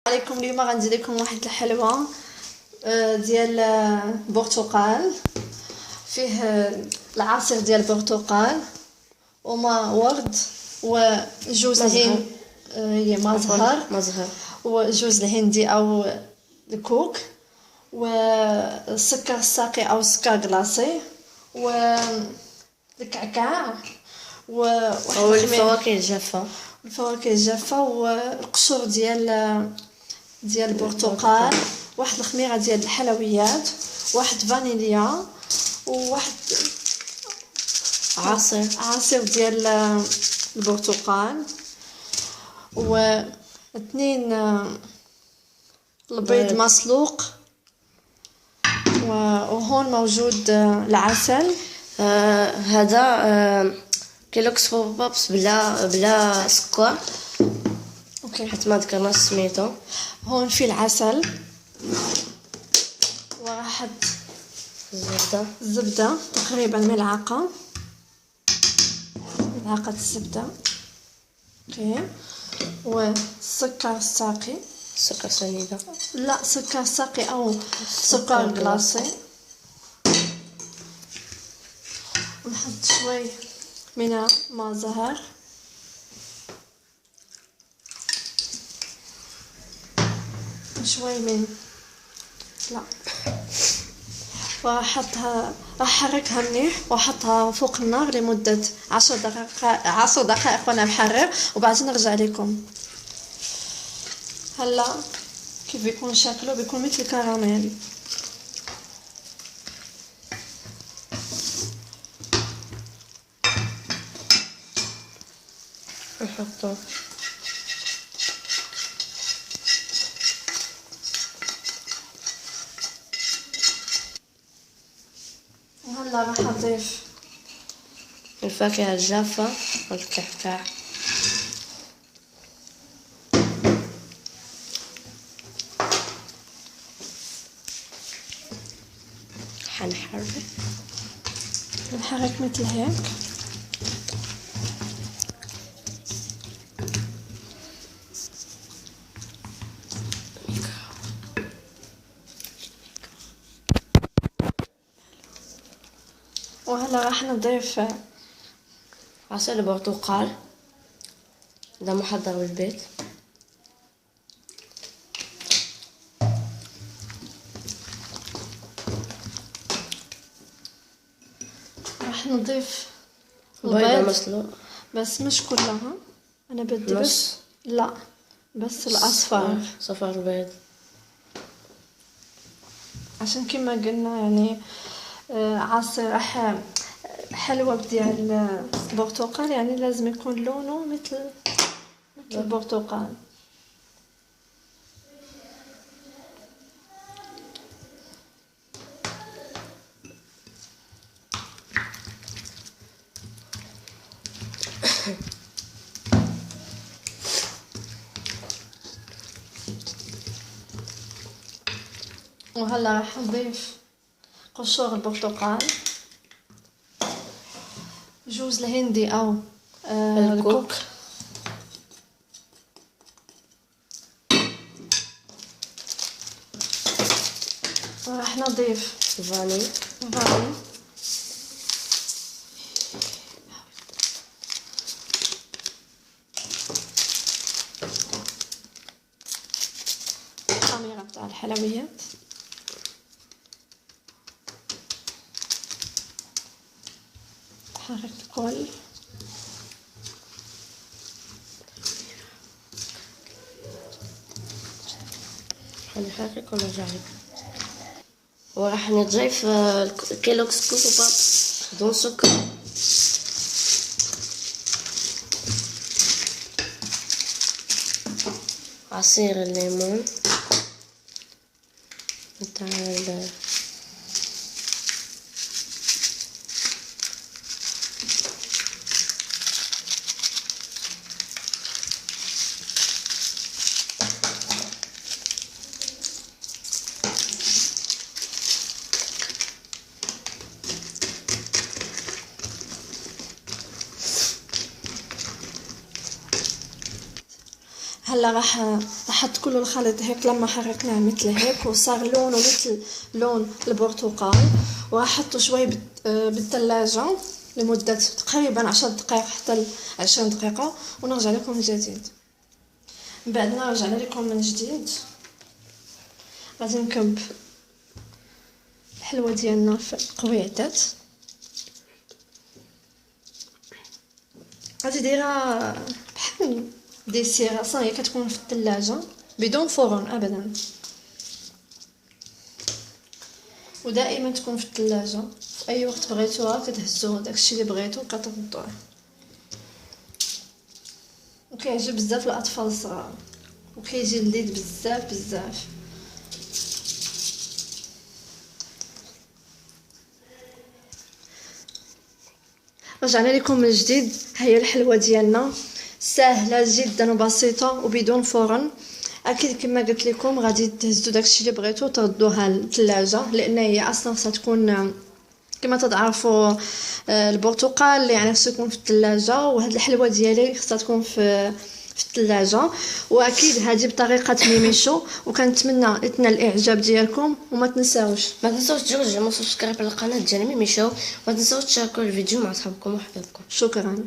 عليكم. اليوم غندير لكم واحد الحلوه ديال البرتقال. فيه العصير ديال البرتقال وما ورد وجوز الهند، هي مزهر وجوز الهندي او الكوك، والسكر الساقي او السكر كلاصي، والكعكاع والفواكه الجافه والقشور ديال البرتقال، واحد الخميره ديال الحلويات، واحد فانيليا، وواحد عصير ديال البرتقال، واثنين البيض مسلوق، وهون موجود العسل. هذا كيلوكس بوبابس بلا سكر، اوكي، حيت ما ذكرنا سميتو. هون في العسل، وواحد الزبده تقريبا ملعقه الزبده. اوكي، والسكر الساقي، سكر سنيده، لا سكر ساقي او سكر كلاصي، ونحط شوي من ما زهر، شوي من لا، وأحطها أحركها مليح وأحطها فوق النار لمدة 10 دقائق وأنا محرر، وبعدين نرجع لكم. هلا كيف بيكون شكله؟ بيكون مثل الكراميل. نحطو وهلا راح أضيف الفاكهه الجافه والكعكاع. نحرك مثل هيك. وهلا راح نضيف عصير البرتقال، ده محضر بالبيت. راح نضيف البيض مسلوق، بس مش كلها، انا بدي نص. لا بس الاصفر، صفار البيض، عشان كما قلنا يعني عصير حلوة ديال البرتقال، يعني لازم يكون لونه مثل البرتقال. وهلا راح نضيف قشور البرتقال، جوز الهندي او الكوك، وراح نضيف فاني، خميرة بتاع الحلويات، حرك الكل. هنحرك ونرجع لك. وراح نضيف كيلوكس كوكوباب بدون سكر، عصير الليمون بتاع هلا راح لاحظت كل الخليط هيك لما حركناه مثل هيك وصار لونه مثل لون البرتقال. وحطه شوي بالثلاجة لمدة تقريبا 10 دقائق حتى 20 دقيقة، ونرجع لكم من جديد. بعد ما رجعنا لكم من جديد غادي نكب الحلوة ديالنا في القويعدات. غادي دايره بحال ديسير صايي كتكون في الثلاجة بدون فرن ابدا، ودائما تكون في الثلاجة. في اي وقت بغيتوها كتهزوا داكشي اللي بغيتو كتردوه. وكيعجب بزاف الاطفال الصغار وكيجي لذيذ بزاف بزاف. رجعنا لكم من جديد. هي الحلوه ديالنا سهله جدا وبسيطه وبدون فرن. اكيد كما قلت لكم غادي تهزوا داكشي اللي بغيتو تردوها للثلاجه، لان هي اصلا خصها تكون كما تتعرفوا البرتقال يعني خصو يكون في الثلاجه، وهاد الحلوه ديالي خصها تكون في الثلاجه. واكيد هذه بطريقه ميميشو، وكنتمنى يتنال الاعجاب ديالكم. وما تنساوش تجربوا سبسكرايب على القناه ديال ميميشو، وما تنساوش تشاركوا الفيديو مع صحابكم وحبايبكم. شكرا.